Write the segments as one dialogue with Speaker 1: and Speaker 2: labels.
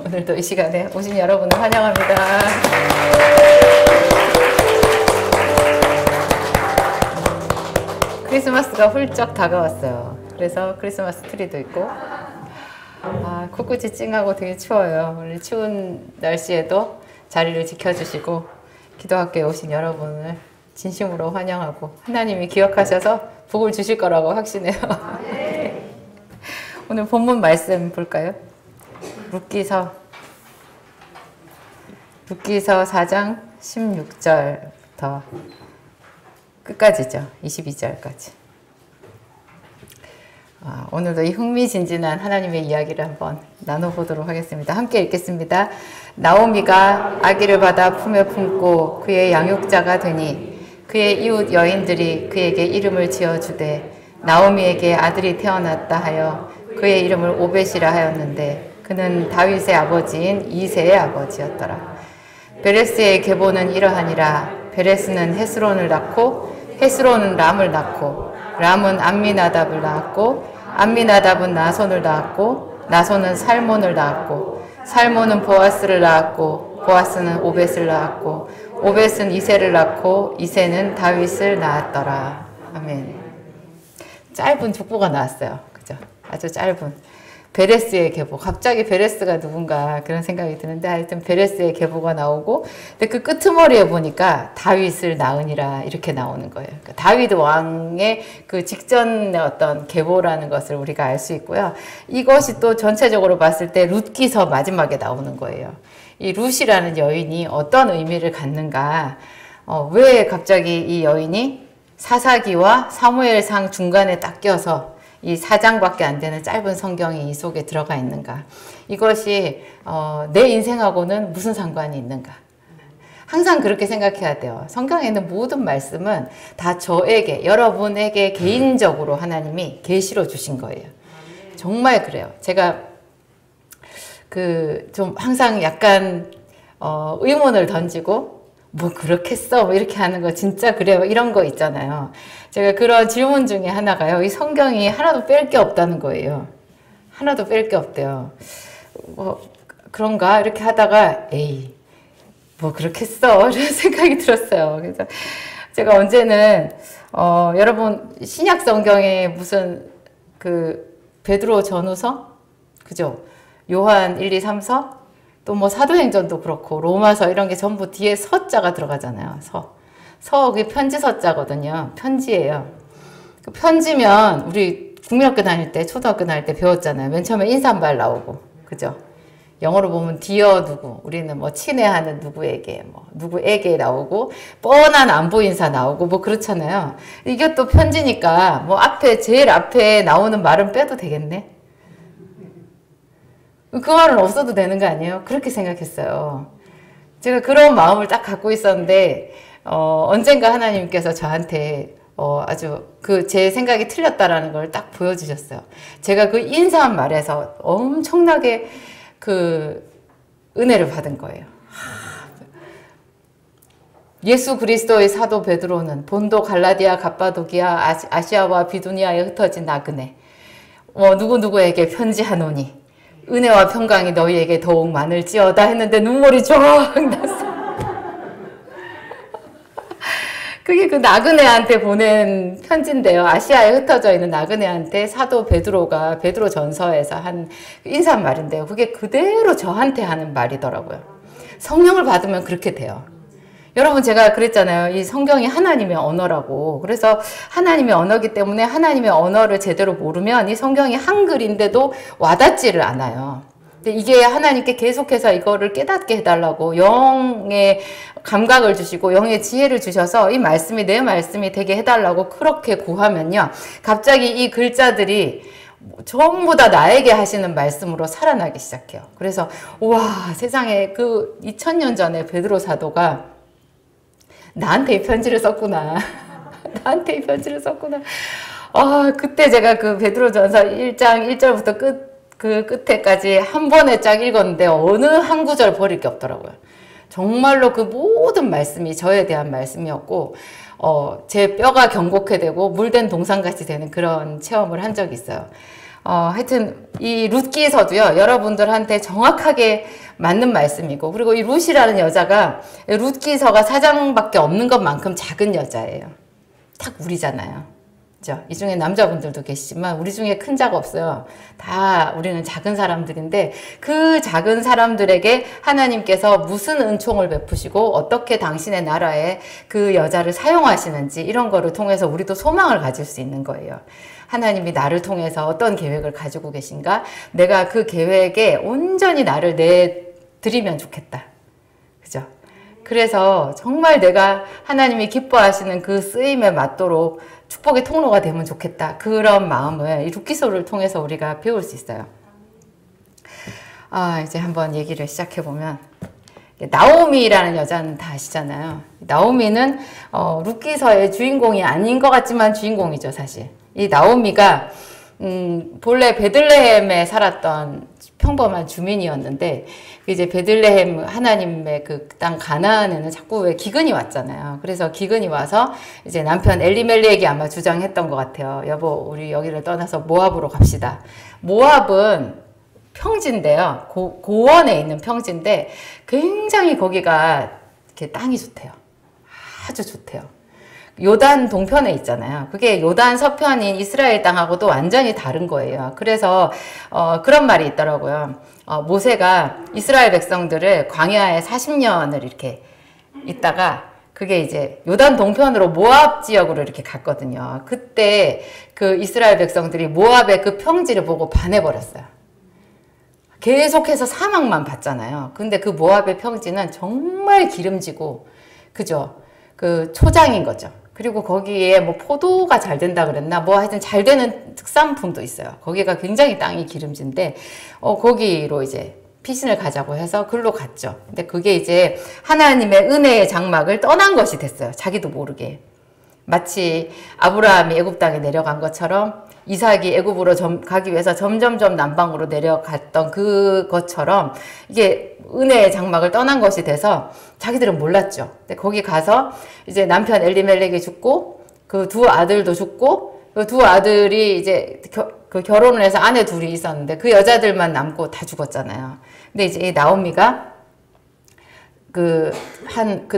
Speaker 1: 오늘도 이 시간에 오신 여러분을 환영합니다. 크리스마스가 훌쩍 다가왔어요. 그래서 크리스마스 트리도 있고, 코끝이 찡하고 되게 추워요. 오늘 추운 날씨에도 자리를 지켜주시고 기도학교에 오신 여러분을 진심으로 환영하고 하나님이 기억하셔서 복을 주실 거라고 확신해요. 오늘 본문 말씀 볼까요? 룻기서 4장 16절부터 끝까지죠. 22절까지. 오늘도 이 흥미진진한 하나님의 이야기를 한번 나눠보도록 하겠습니다. 함께 읽겠습니다. 나오미가 아기를 받아 품에 품고 그의 양육자가 되니 그의 이웃 여인들이 그에게 이름을 지어주되 나오미에게 아들이 태어났다 하여 그의 이름을 오벳이라 하였는데 그는 다윗의 아버지인 이새의 아버지였더라. 베레스의 계보는 이러하니라. 베레스는 헤스론을 낳고 헤스론은 람을 낳고 람은 암미나답을 낳았고 암미나답은 나손을 낳았고 나손은 살몬을 낳았고 살몬은 보아스를 낳았고 보아스는 오벳을 낳았고 오벳은 이새를 낳고 이새는 다윗을 낳았더라. 아멘. 짧은 족보가 나왔어요. 그죠? 아주 짧은. 베레스의 계보. 갑자기 베레스가 누군가 그런 생각이 드는데 하여튼 베레스의 계보가 나오고 근데 그 끄트머리에 보니까 다윗을 낳으니라 이렇게 나오는 거예요. 그러니까 다윗 왕의 그 직전의 어떤 계보라는 것을 우리가 알 수 있고요. 이것이 또 전체적으로 봤을 때 룻기서 마지막에 나오는 거예요. 이 룻이라는 여인이 어떤 의미를 갖는가 왜 갑자기 이 여인이 사사기와 사무엘상 중간에 딱 껴서 이 4장밖에 안 되는 짧은 성경이 이 속에 들어가 있는가? 이것이 내 인생하고는 무슨 상관이 있는가? 항상 그렇게 생각해야 돼요. 성경에 있는 모든 말씀은 다 저에게, 여러분에게 개인적으로 하나님이 계시로 주신 거예요. 정말 그래요. 제가 좀 항상 약간 의문을 던지고 뭐 그렇겠어? 뭐 이렇게 하는 거 진짜 그래요? 이런 거 있잖아요. 제가 그런 질문 중에 하나가요. 이 성경이 하나도 뺄 게 없다는 거예요. 하나도 뺄 게 없대요. 그런가? 이렇게 하다가 에이 뭐 그렇겠어? 이런 생각이 들었어요. 그래서 제가 언제는 여러분 신약 성경에 무슨 베드로 전후서? 그죠? 요한 1, 2, 3서? 또 뭐 사도행전도 그렇고 로마서 이런 게 전부 뒤에 서자가 들어가잖아요. 그게 편지 서자거든요. 편지예요. 그 편지면 우리 국민학교 다닐 때 초등학교 다닐 때 배웠잖아요. 맨 처음에 인사말 나오고 그죠? 영어로 보면 디어 누구 우리는 뭐 친애하는 누구에게 뭐 누구에게 나오고 뻔한 안부 인사 나오고 뭐 그렇잖아요. 이게 또 편지니까 뭐 제일 앞에 나오는 말은 빼도 되겠네. 그 말은 없어도 되는 거 아니에요? 그렇게 생각했어요. 제가 그런 마음을 딱 갖고 있었는데 언젠가 하나님께서 저한테 아주 제 생각이 틀렸다라는 걸 딱 보여주셨어요. 제가 그 인사한 말에서 엄청나게 은혜를 받은 거예요. 예수 그리스도의 사도 베드로는 본도 갈라디아 갑바도기아 아시아와 비두니아에 흩어진 나그네 누구누구에게 편지하노니 은혜와 평강이 너희에게 더욱 많을지어다 했는데 눈물이 쫙 났어. 그게 그 나그네한테 보낸 편지인데요. 아시아에 흩어져 있는 나그네한테 사도 베드로가 베드로 전서에서 한 인사말인데요. 그게 그대로 저한테 하는 말이더라고요. 성령을 받으면 그렇게 돼요. 여러분 제가 그랬잖아요. 이 성경이 하나님의 언어라고. 그래서 하나님의 언어이기 때문에 하나님의 언어를 제대로 모르면 이 성경이 한글인데도 와닿지를 않아요. 근데 이게 하나님께 계속해서 이거를 깨닫게 해달라고 영의 감각을 주시고 영의 지혜를 주셔서 이 말씀이 내 말씀이 되게 해달라고 그렇게 구하면요. 갑자기 이 글자들이 전부 다 나에게 하시는 말씀으로 살아나기 시작해요. 그래서 와 세상에 2000년 전에 베드로 사도가 나한테 이 편지를 썼구나. 나한테 이 편지를 썼구나. 그때 제가 베드로전서 1장 1절부터 끝에까지 한 번에 쫙 읽었는데 어느 한 구절 버릴 게 없더라고요. 정말로 그 모든 말씀이 저에 대한 말씀이었고 제 뼈가 경곡해 되고 물된 동상같이 되는 그런 체험을 한 적이 있어요. 하여튼 이 룻기서도요, 여러분들한테 정확하게 맞는 말씀이고, 그리고 이 룻이라는 여자가 룻기서가 4장밖에 없는 것만큼 작은 여자예요. 딱 우리잖아요. 그죠? 이 중에 남자분들도 계시지만 우리 중에 큰 자가 없어요. 다 우리는 작은 사람들인데 그 작은 사람들에게 하나님께서 무슨 은총을 베푸시고 어떻게 당신의 나라에 그 여자를 사용하시는지 이런 거를 통해서 우리도 소망을 가질 수 있는 거예요. 하나님이 나를 통해서 어떤 계획을 가지고 계신가? 내가 그 계획에 온전히 나를 내드리면 좋겠다. 그죠? 그래서 정말 내가 하나님이 기뻐하시는 그 쓰임에 맞도록 축복의 통로가 되면 좋겠다. 그런 마음을 이 룻기서를 통해서 우리가 배울 수 있어요. 이제 한번 얘기를 시작해보면, 나오미라는 여자는 다 아시잖아요. 나오미는 룻기서의 주인공이 아닌 것 같지만 주인공이죠, 사실. 이 나오미가 본래 베들레헴에 살았던 평범한 주민이었는데, 이제 베들레헴 하나님의 그 땅 가나안에는 자꾸 왜 기근이 왔잖아요. 그래서 기근이 와서 이제 남편 엘리멜렉이 아마 주장했던 것 같아요. 여보, 우리 여기를 떠나서 모압으로 갑시다. 모압은 평지인데요. 고원에 있는 평지인데 굉장히 거기가 이렇게 땅이 좋대요. 아주 좋대요. 요단 동편에 있잖아요. 그게 요단 서편인 이스라엘 땅하고도 완전히 다른 거예요. 그래서 그런 말이 있더라고요. 모세가 이스라엘 백성들을 광야에 40년을 이렇게 있다가 그게 이제 요단 동편으로 모압 지역으로 이렇게 갔거든요. 그때 그 이스라엘 백성들이 모압의 그 평지를 보고 반해버렸어요. 계속해서 사막만 봤잖아요. 근데 그 모압의 평지는 정말 기름지고, 그죠? 그 초장인 거죠. 그리고 거기에 뭐 포도가 잘 된다 그랬나? 뭐 하여튼 잘 되는 특산품도 있어요. 거기가 굉장히 땅이 기름진데, 거기로 이제 피신을 가자고 해서 글로 갔죠. 근데 그게 이제 하나님의 은혜의 장막을 떠난 것이 됐어요. 자기도 모르게. 마치 아브라함이 애굽 땅에 내려간 것처럼 이삭이 애굽으로 가기 위해서 점점점 남방으로 내려갔던 그것처럼 이게 은혜의 장막을 떠난 것이 돼서 자기들은 몰랐죠. 근데 거기 가서 이제 남편 엘리멜렉이 죽고 그 두 아들도 죽고 그 두 아들이 이제 그 결혼을 해서 아내 둘이 있었는데 그 여자들만 남고 다 죽었잖아요. 근데 이제 이 나오미가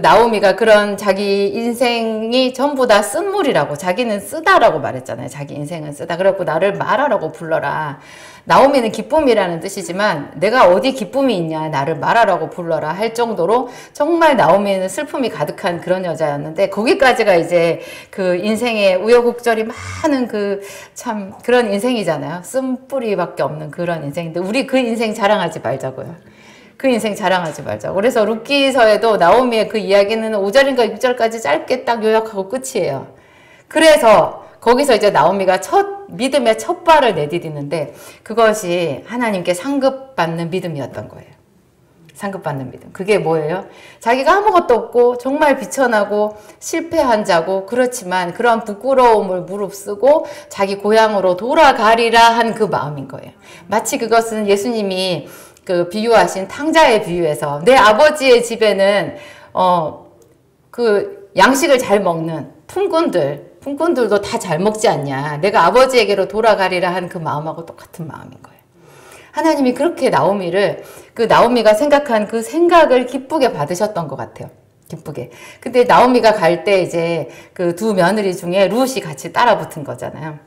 Speaker 1: 나오미가 그런 자기 인생이 전부 다 쓴물이라고, 자기는 쓰다라고 말했잖아요. 자기 인생은 쓰다. 그래갖고 나를 말하라고 불러라. 나오미는 기쁨이라는 뜻이지만 내가 어디 기쁨이 있냐, 나를 말하라고 불러라 할 정도로 정말 나오미는 슬픔이 가득한 그런 여자였는데, 거기까지가 이제 그 인생의 우여곡절이 많은 참 그런 인생이잖아요. 쓴뿌리밖에 없는 그런 인생인데 우리 그 인생 자랑하지 말자고요. 그 인생 자랑하지 말자고. 그래서 룻기서에도 나오미의 그 이야기는 5절인가 6절까지 짧게 딱 요약하고 끝이에요. 그래서 거기서 이제 나오미가 믿음의 첫 발을 내디디는데 그것이 하나님께 상급받는 믿음이었던 거예요. 상급받는 믿음. 그게 뭐예요? 자기가 아무것도 없고 정말 비천하고 실패한 자고, 그렇지만 그런 부끄러움을 무릅쓰고 자기 고향으로 돌아가리라 한 그 마음인 거예요. 마치 그것은 예수님이 그 비유하신 탕자의 비유에서 내 아버지의 집에는 그 양식을 잘 먹는 품꾼들도 다 잘 먹지 않냐. 내가 아버지에게로 돌아가리라 한 그 마음하고 똑같은 마음인 거예요. 하나님이 그렇게 나오미가 생각한 그 생각을 기쁘게 받으셨던 것 같아요. 기쁘게. 근데 나오미가 갈 때 이제 그 두 며느리 중에 룻이 같이 따라 붙은 거잖아요.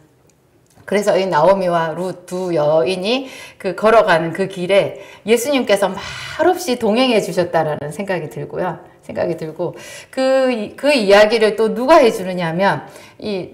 Speaker 1: 그래서 이 나오미와 룻 두 여인이 걸어가는 그 길에 예수님께서 말없이 동행해 주셨다라는 생각이 들고요. 그 이야기를 또 누가 해주느냐 하면, 이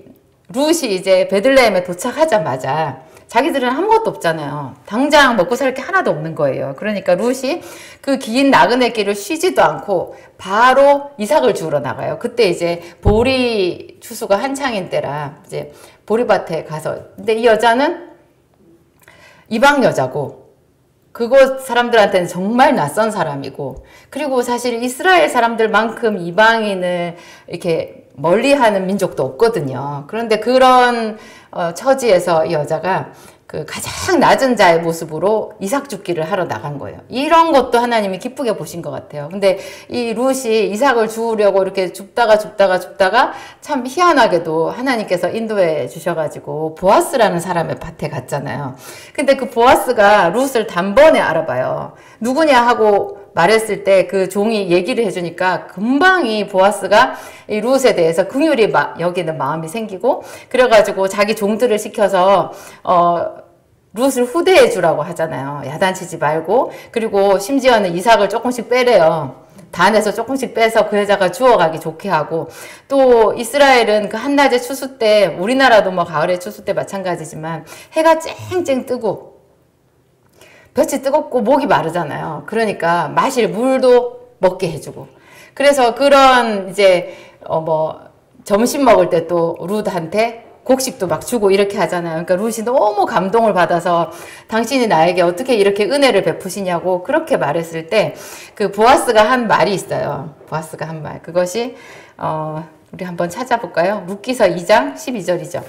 Speaker 1: 룻이 이제 베들레헴에 도착하자마자 자기들은 아무것도 없잖아요. 당장 먹고 살 게 하나도 없는 거예요. 그러니까 룻이 그 긴 나그네 길을 쉬지도 않고 바로 이삭을 주우러 나가요. 그때 이제 보리 추수가 한창인 때라 이제 보리밭에 가서, 근데 이 여자는 이방 여자고 그곳 사람들한테는 정말 낯선 사람이고, 그리고 사실 이스라엘 사람들만큼 이방인을 이렇게 멀리하는 민족도 없거든요. 그런데 그런 처지에서 이 여자가 그 가장 낮은 자의 모습으로 이삭 죽기를 하러 나간 거예요. 이런 것도 하나님이 기쁘게 보신 것 같아요. 근데 이 룻이 이삭을 주우려고 이렇게 줍다가 참 희한하게도 하나님께서 인도해 주셔가지고 보아스라는 사람의 밭에 갔잖아요. 근데 그 보아스가 룻을 단번에 알아봐요. 누구냐 하고 말했을 때 그 종이 얘기를 해주니까 금방 이 보아스가 이 룻에 대해서 긍휼히 여기는 마음이 생기고, 그래가지고 자기 종들을 시켜서 룻을 후대해 주라고 하잖아요. 야단치지 말고. 그리고 심지어는 이삭을 조금씩 빼래요. 단에서 조금씩 빼서 그 여자가 주워가기 좋게 하고, 또 이스라엘은 그 한낮의 추수 때, 우리나라도 뭐 가을의 추수 때 마찬가지지만 해가 쨍쨍 뜨고 볕이 뜨겁고 목이 마르잖아요. 그러니까 마실 물도 먹게 해주고, 그래서 그런 이제 점심 먹을 때 또 룻한테 곡식도 막 주고 이렇게 하잖아요. 그러니까 룻이 너무 감동을 받아서 당신이 나에게 어떻게 이렇게 은혜를 베푸시냐고 그렇게 말했을 때 그 보아스가 한 말이 있어요. 보아스가 한 말. 그것이 우리 한번 찾아볼까요? 룻기서 2장 12절이죠.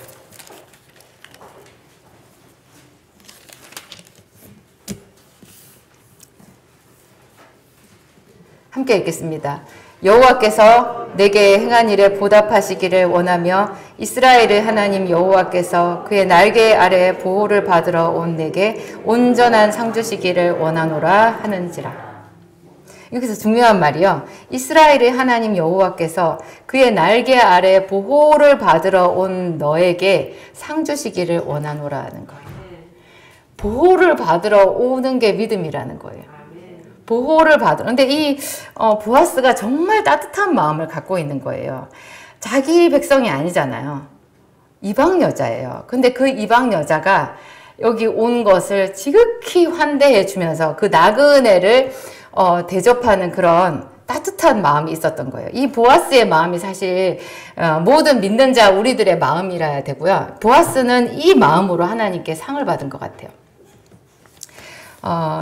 Speaker 1: 함께 읽겠습니다. 여호와께서 내게 행한 일에 보답하시기를 원하며 이스라엘의 하나님 여호와께서 그의 날개 아래 보호를 받으러 온 내게 온전한 상 주시기를 원하노라 하는지라. 여기서 중요한 말이요. 이스라엘의 하나님 여호와께서 그의 날개 아래 보호를 받으러 온 너에게 상 주시기를 원하노라 하는 거예요. 보호를 받으러 오는 게 믿음이라는 거예요. 보호를 근데 이 보아스가 정말 따뜻한 마음을 갖고 있는 거예요. 자기 백성이 아니잖아요. 이방 여자예요. 근데 그 이방 여자가 여기 온 것을 지극히 환대해 주면서 그 나그네를 대접하는 그런 따뜻한 마음이 있었던 거예요. 이 보아스의 마음이 사실 모든 믿는 자 우리들의 마음이라야 되고요. 보아스는 이 마음으로 하나님께 상을 받은 것 같아요.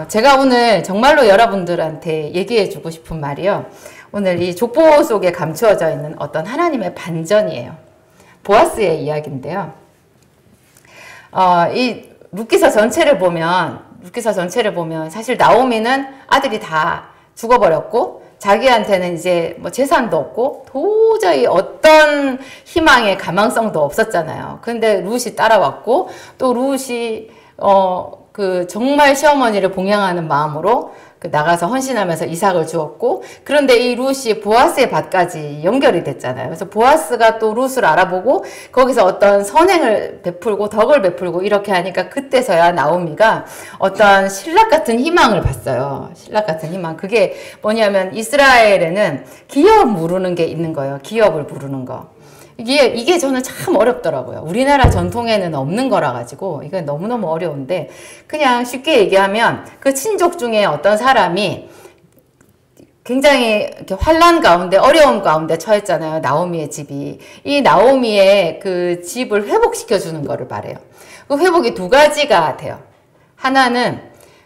Speaker 1: 제가 오늘 정말로 여러분들한테 얘기해 주고 싶은 말이요. 오늘 이 족보 속에 감추어져 있는 어떤 하나님의 반전이에요. 보아스의 이야기인데요. 이 룻기서 전체를 보면 사실 나오미는 아들이 다 죽어버렸고, 자기한테는 이제 뭐 재산도 없고 도저히 어떤 희망의 가망성도 없었잖아요. 근데 룻이 따라왔고, 또 룻이 정말 시어머니를 봉양하는 마음으로 나가서 헌신하면서 이삭을 주었고, 그런데 이 룻이 보아스의 밭까지 연결이 됐잖아요. 그래서 보아스가 또 룻을 알아보고 거기서 어떤 선행을 베풀고 덕을 베풀고 이렇게 하니까 그때서야 나오미가 어떤 신락 같은 희망을 봤어요. 신락 같은 희망. 그게 뭐냐면 이스라엘에는 기업 부르는 게 있는 거예요. 기업을 부르는 거. 이게 저는 참 어렵더라고요. 우리나라 전통에는 없는 거라 가지고 이게 너무너무 어려운데, 그냥 쉽게 얘기하면 그 친족 중에 어떤 사람이 굉장히 이렇게 환난 가운데 어려움 가운데 처했잖아요. 나오미의 집이. 이 나오미의 그 집을 회복시켜 주는 거를 말해요. 그 회복이 두 가지가 돼요. 하나는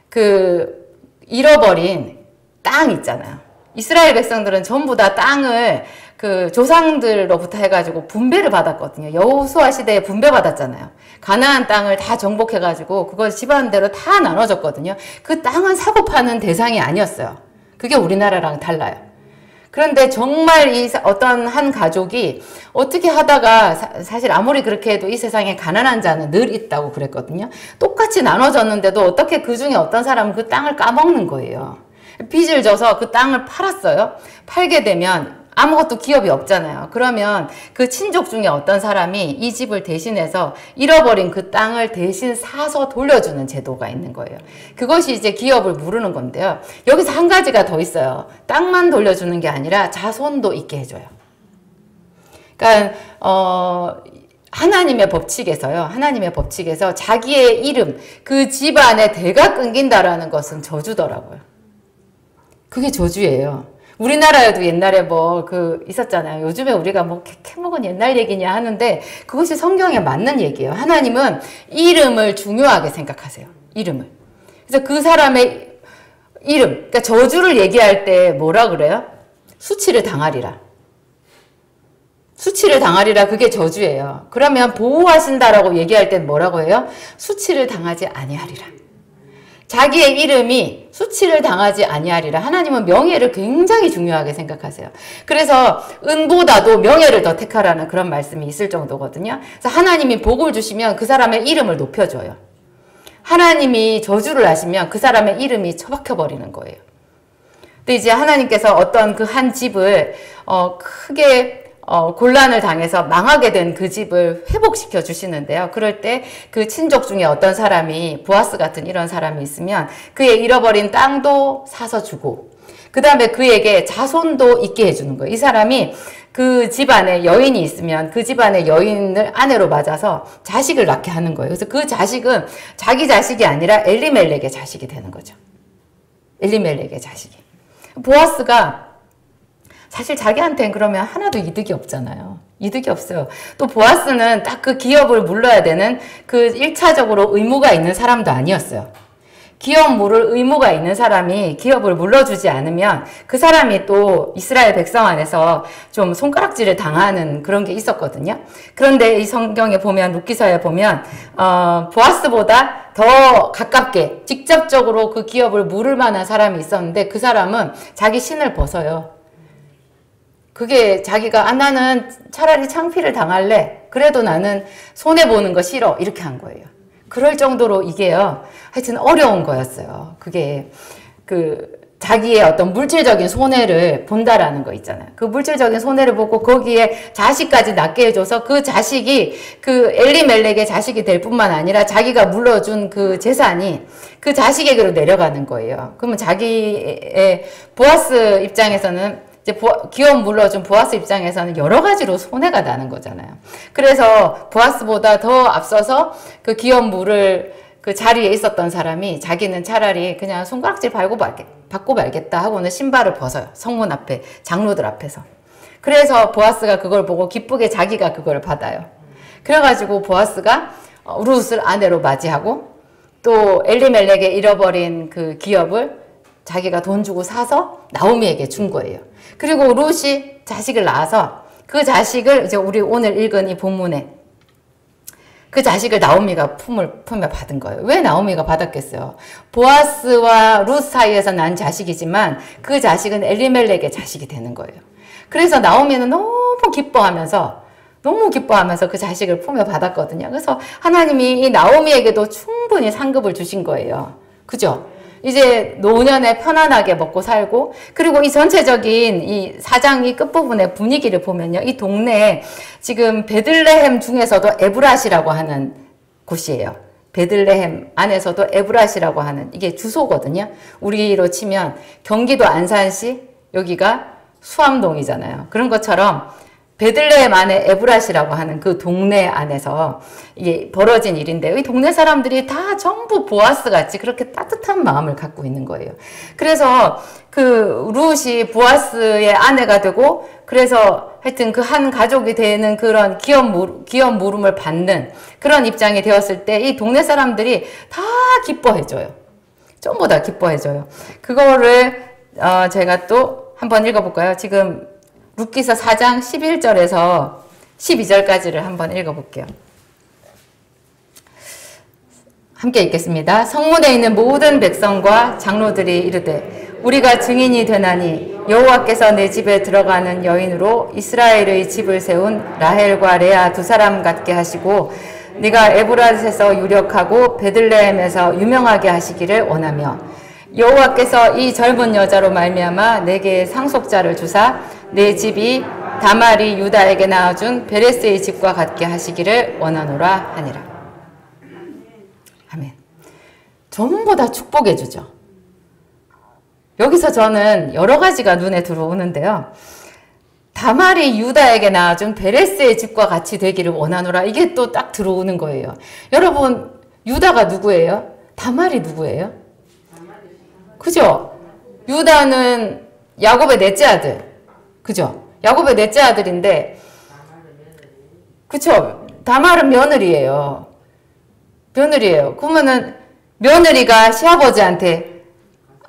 Speaker 1: 그 잃어버린 땅 있잖아요. 이스라엘 백성들은 전부 다 땅을 그 조상들로부터 해가지고 분배를 받았거든요. 여호수아 시대에 분배받았잖아요. 가나안 땅을 다 정복해가지고 그걸 집안대로 다 나눠줬거든요. 그 땅은 사고 파는 대상이 아니었어요. 그게 우리나라랑 달라요. 그런데 정말 어떤 한 가족이 어떻게 하다가 사실 아무리 그렇게 해도 이 세상에 가난한 자는 늘 있다고 그랬거든요. 똑같이 나눠졌는데도 어떻게 그 중에 어떤 사람은 그 땅을 까먹는 거예요. 빚을 져서 그 땅을 팔았어요. 팔게 되면 아무것도 기업이 없잖아요. 그러면 그 친족 중에 어떤 사람이 이 집을 대신해서 잃어버린 그 땅을 대신 사서 돌려주는 제도가 있는 거예요. 그것이 이제 기업을 부르는 건데요. 여기서 한 가지가 더 있어요. 땅만 돌려주는 게 아니라 자손도 있게 해줘요. 그러니까 하나님의 법칙에서 자기의 이름, 그 집안의 대가 끊긴다라는 것은 저주더라고요. 그게 저주예요. 우리나라에도 옛날에 있었잖아요. 요즘에 우리가 캐먹은 옛날 얘기냐 하는데 그것이 성경에 맞는 얘기예요. 하나님은 이름을 중요하게 생각하세요. 이름을. 그래서 그 사람의 이름, 그러니까 저주를 얘기할 때 뭐라 그래요? 수치를 당하리라. 수치를 당하리라. 그게 저주예요. 그러면 보호하신다라고 얘기할 땐 뭐라고 해요? 수치를 당하지 아니하리라. 자기의 이름이 수치를 당하지 아니하리라. 하나님은 명예를 굉장히 중요하게 생각하세요. 그래서 은보다도 명예를 더 택하라는 그런 말씀이 있을 정도거든요. 그래서 하나님이 복을 주시면 그 사람의 이름을 높여줘요. 하나님이 저주를 하시면 그 사람의 이름이 처박혀 버리는 거예요. 근데 이제 하나님께서 어떤 그 한 집을 크게 곤란을 당해서 망하게 된 그 집을 회복시켜 주시는데요. 그럴 때 그 친족 중에 어떤 사람이 보아스 같은 이런 사람이 있으면 그의 잃어버린 땅도 사서 주고, 그 다음에 그에게 자손도 있게 해주는 거예요. 이 사람이 그 집안에 여인이 있으면 그 집안의 여인을 아내로 맞아서 자식을 낳게 하는 거예요. 그래서 그 자식은 자기 자식이 아니라 엘리멜렉의 자식이 되는 거죠. 엘리멜렉의 자식이. 보아스가 사실 자기한테는 그러면 하나도 이득이 없잖아요. 이득이 없어요. 또 보아스는 딱 그 기업을 물러야 되는 그 1차적으로 의무가 있는 사람도 아니었어요. 기업 물을 의무가 있는 사람이 기업을 물러주지 않으면 그 사람이 또 이스라엘 백성 안에서 좀 손가락질을 당하는 그런 게 있었거든요. 그런데 이 성경에 보면, 룻기서에 보면 보아스보다 더 가깝게 직접적으로 그 기업을 물을 만한 사람이 있었는데 그 사람은 자기 신을 벗어요. 그게 자기가 나는 차라리 창피를 당할래. 그래도 나는 손해보는 거 싫어. 이렇게 한 거예요. 그럴 정도로 이게요. 하여튼 어려운 거였어요. 그게 자기의 어떤 물질적인 손해를 본다라는 거 있잖아요. 그 물질적인 손해를 보고 거기에 자식까지 낳게 해줘서 그 자식이 그 엘리멜렉의 자식이 될 뿐만 아니라 자기가 물러준 그 재산이 그 자식에게로 내려가는 거예요. 그러면 자기의 보아스 입장에서는 기업 물러준 보아스 입장에서는 여러 가지로 손해가 나는 거잖아요. 그래서 보아스보다 더 앞서서 그 기업 물을 그 자리에 있었던 사람이 자기는 차라리 그냥 손가락질 받고 말겠다 하고는 신발을 벗어요. 성문 앞에, 장로들 앞에서. 그래서 보아스가 그걸 보고 기쁘게 자기가 그걸 받아요. 그래가지고 보아스가 룻을 아내로 맞이하고 또 엘리멜렉의 잃어버린 그 기업을 자기가 돈 주고 사서 나오미에게 준 거예요. 그리고 룻이 자식을 낳아서 그 자식을 이제 우리 오늘 읽은 이 본문에 그 자식을 나오미가 품에 받은 거예요. 왜 나오미가 받았겠어요? 보아스와 룻 사이에서 난 자식이지만 그 자식은 엘리멜렉의 자식이 되는 거예요. 그래서 나오미는 너무 기뻐하면서 그 자식을 품에 받았거든요. 그래서 하나님이 이 나오미에게도 충분히 상급을 주신 거예요. 그죠? 이제 노년에 편안하게 먹고 살고, 그리고 이 전체적인 이 4장 이 끝부분의 분위기를 보면요. 이 동네에 지금 베들레헴 중에서도 에브랏이라고 하는 곳이에요. 베들레헴 안에서도 에브랏이라고 하는 이게 주소거든요. 우리로 치면 경기도 안산시, 여기가 수암동이잖아요. 그런 것처럼 베들레헴 안에 에브랏이라고 하는 그 동네 안에서 이게 벌어진 일인데요. 이 동네 사람들이 다 전부 보아스 같이 그렇게 따뜻한 마음을 갖고 있는 거예요. 그래서 그 룻이 보아스의 아내가 되고, 그래서 하여튼 그 한 가족이 되는 그런 기업 물음을 받는 그런 입장이 되었을 때 이 동네 사람들이 다 기뻐해줘요. 전부 다 기뻐해줘요. 그거를 제가 또 한번 읽어볼까요? 지금 룻기서 4장 11절에서 12절까지를 한번 읽어볼게요. 함께 읽겠습니다. 성문에 있는 모든 백성과 장로들이 이르되 우리가 증인이 되나니 여호와께서 내 집에 들어가는 여인으로 이스라엘의 집을 세운 라헬과 레아 두 사람 같게 하시고 네가 에브랏에서 유력하고 베들레헴에서 유명하게 하시기를 원하며 여호와께서 이 젊은 여자로 말미암아 내게 상속자를 주사 내 집이 다말이 유다에게 낳아준 베레스의 집과 같게 하시기를 원하노라 하니라. 아멘. 전부 다 축복해 주죠. 여기서 저는 여러 가지가 눈에 들어오는데요. 다말이 유다에게 낳아준 베레스의 집과 같이 되기를 원하노라. 이게 또 딱 들어오는 거예요. 여러분, 유다가 누구예요? 다말이 누구예요? 그죠? 유다는 야곱의 넷째 아들. 그죠? 야곱의 넷째 아들인데, 그쵸? 다말은 며느리예요. 그러면은 며느리가 시아버지한테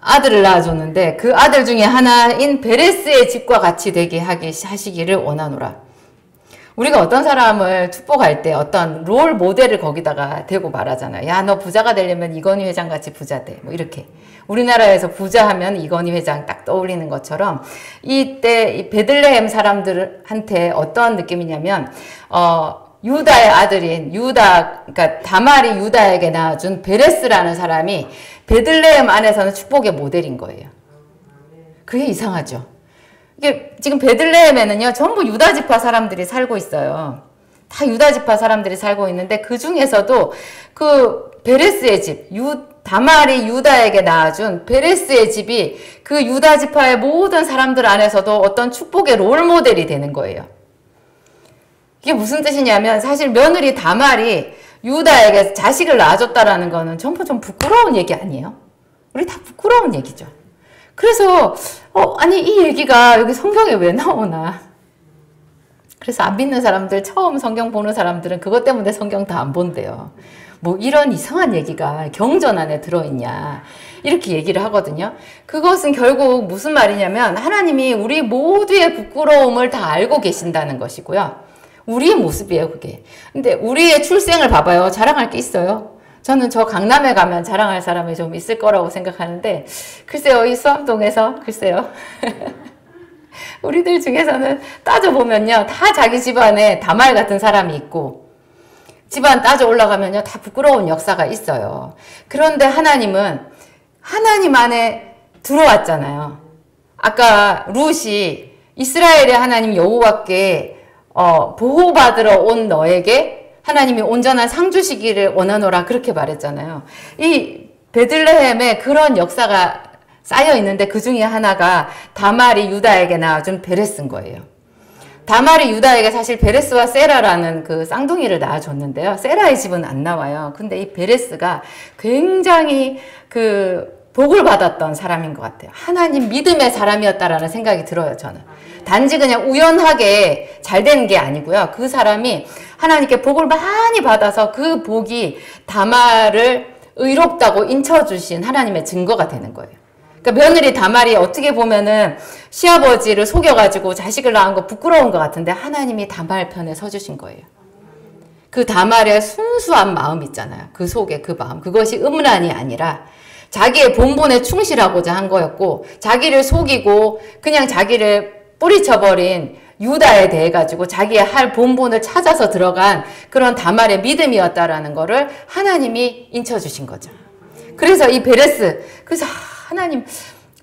Speaker 1: 아들을 낳아줬는데 그 아들 중에 하나인 베레스의 집과 같이 되게 하시기를 원하노라. 우리가 어떤 사람을 축복할 때 어떤 롤 모델을 거기다가 대고 말하잖아요. 야, 너 부자가 되려면 이건희 회장 같이 부자 돼. 뭐 이렇게. 우리나라에서 부자 하면 이건희 회장 딱 떠올리는 것처럼 이때 이 베들레헴 사람들한테 어떤 느낌이냐면 유다의 아들인 그러니까 다말이 유다에게 낳아준 베레스라는 사람이 베들레헴 안에서는 축복의 모델인 거예요. 그게 이상하죠. 이게 지금 베들레헴에는요, 전부 유다 지파 사람들이 살고 있어요. 다 유다 지파 사람들이 살고 있는데 그 중에서도 그 베레스의 집, 다말이 유다에게 낳아준 베레스의 집이 그 유다 지파의 모든 사람들 안에서도 어떤 축복의 롤 모델이 되는 거예요. 이게 무슨 뜻이냐면 사실 며느리 다말이 유다에게 자식을 낳아줬다라는 거는 전부 좀 부끄러운 얘기 아니에요? 우리 다 부끄러운 얘기죠. 그래서 아니 이 얘기가 여기 성경에 왜 나오나? 그래서 안 믿는 사람들, 처음 성경 보는 사람들은 그것 때문에 성경 다 안 본대요. 뭐 이런 이상한 얘기가 경전 안에 들어있냐 이렇게 얘기를 하거든요. 그것은 결국 무슨 말이냐면 하나님이 우리 모두의 부끄러움을 다 알고 계신다는 것이고요. 우리의 모습이에요, 그게. 근데 우리의 출생을 봐봐요. 자랑할 게 있어요? 저는 저 강남에 가면 자랑할 사람이 좀 있을 거라고 생각하는데 글쎄요, 이 수암동에서 글쎄요. 우리들 중에서는 따져보면요, 다 자기 집안에 다말 같은 사람이 있고 집안 따져 올라가면요, 다 부끄러운 역사가 있어요. 그런데 하나님은 하나님 안에 들어왔잖아요. 아까 룻이 이스라엘의 하나님 여호와께 보호받으러 온 너에게 하나님이 온전한 상 주시기를 원하노라 그렇게 말했잖아요. 이 베들레헴에 그런 역사가 쌓여 있는데 그 중에 하나가 다말이 유다에게 낳아준 베레스인 거예요. 다말이 유다에게 사실 베레스와 세라라는 그 쌍둥이를 낳아줬는데요. 세라의 집은 안 나와요. 근데 이 베레스가 굉장히 복을 받았던 사람인 것 같아요. 하나님 믿음의 사람이었다라는 생각이 들어요, 저는. 단지 그냥 우연하게 잘 되는 게 아니고요. 그 사람이 하나님께 복을 많이 받아서 그 복이 다말을 의롭다고 인쳐주신 하나님의 증거가 되는 거예요. 그러니까 며느리 다말이 어떻게 보면은 시아버지를 속여가지고 자식을 낳은 거 부끄러운 것 같은데 하나님이 다말 편에 서주신 거예요. 그 다말의 순수한 마음 있잖아요. 그 속에 그 마음. 그것이 음란이 아니라 자기의 본분에 충실하고자 한 거였고 자기를 속이고 그냥 자기를 뿌리쳐버린 유다에 대해 가지고 자기의 할 본분을 찾아서 들어간 그런 다말의 믿음이었다라는 거를 하나님이 인쳐주신 거죠. 그래서 이 베레스, 그래서 하나님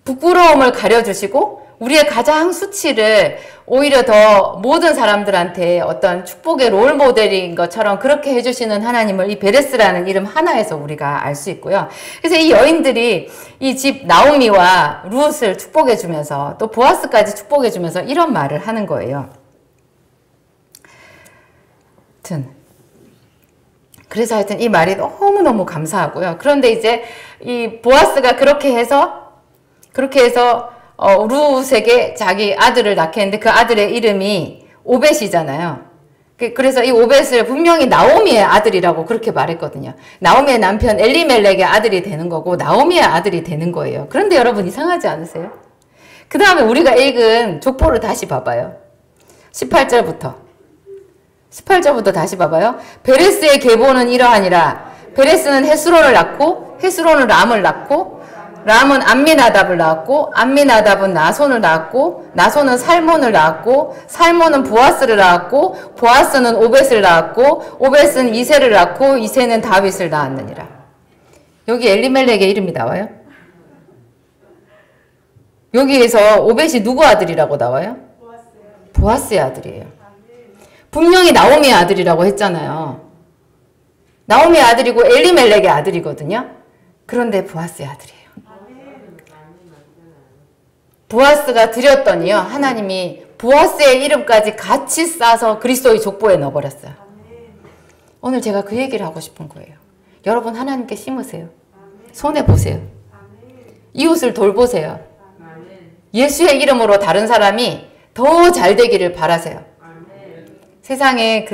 Speaker 1: 부끄러움을 가려주시고 우리의 가장 수치를 오히려 더 모든 사람들한테 어떤 축복의 롤 모델인 것처럼 그렇게 해주시는 하나님을 이 베레스라는 이름 하나에서 우리가 알 수 있고요. 그래서 이 여인들이 이 집 나오미와 룻을 축복해주면서 또 보아스까지 축복해주면서 이런 말을 하는 거예요. 그래서 하여튼 이 말이 너무너무 감사하고요. 그런데 이제 이 보아스가 그렇게 해서 룻에게 자기 아들을 낳게 했는데 그 아들의 이름이 오벳이잖아요. 그래서 이 오벳을 분명히 나오미의 아들이라고 그렇게 말했거든요. 나오미의 남편 엘리멜렉의 아들이 되는 거고 나오미의 아들이 되는 거예요. 그런데 여러분 이상하지 않으세요? 그 다음에 우리가 읽은 족보를 다시 봐봐요. 18절부터 다시 봐봐요. 베레스의 계보는 이러하니라. 베레스는 헤스론을 낳고 헤스론은 람을 낳고 람은 암미나답을 낳았고 암미나답은 나손을 낳았고 나손은 살몬을 낳았고 살몬은 보아스를 낳았고 보아스는 오벳을 낳았고 오벳은 이새를 낳고 이새는 다윗을 낳았느니라. 여기 엘리멜렉의 이름이 나와요? 여기에서 오벳이 누구 아들이라고 나와요? 보아스의 아들이에요. 분명히 나오미의 아들이라고 했잖아요. 나오미의 아들이고 엘리멜렉의 아들이거든요. 그런데 보아스의 아들이에요. 보아스가 드렸더니요, 하나님이 보아스의 이름까지 같이 싸서 그리스도의 족보에 넣어버렸어요. 오늘 제가 그 얘기를 하고 싶은 거예요. 여러분 하나님께 심으세요. 손해 보세요. 이웃을 돌보세요. 예수의 이름으로 다른 사람이 더 잘 되기를 바라세요. 세상에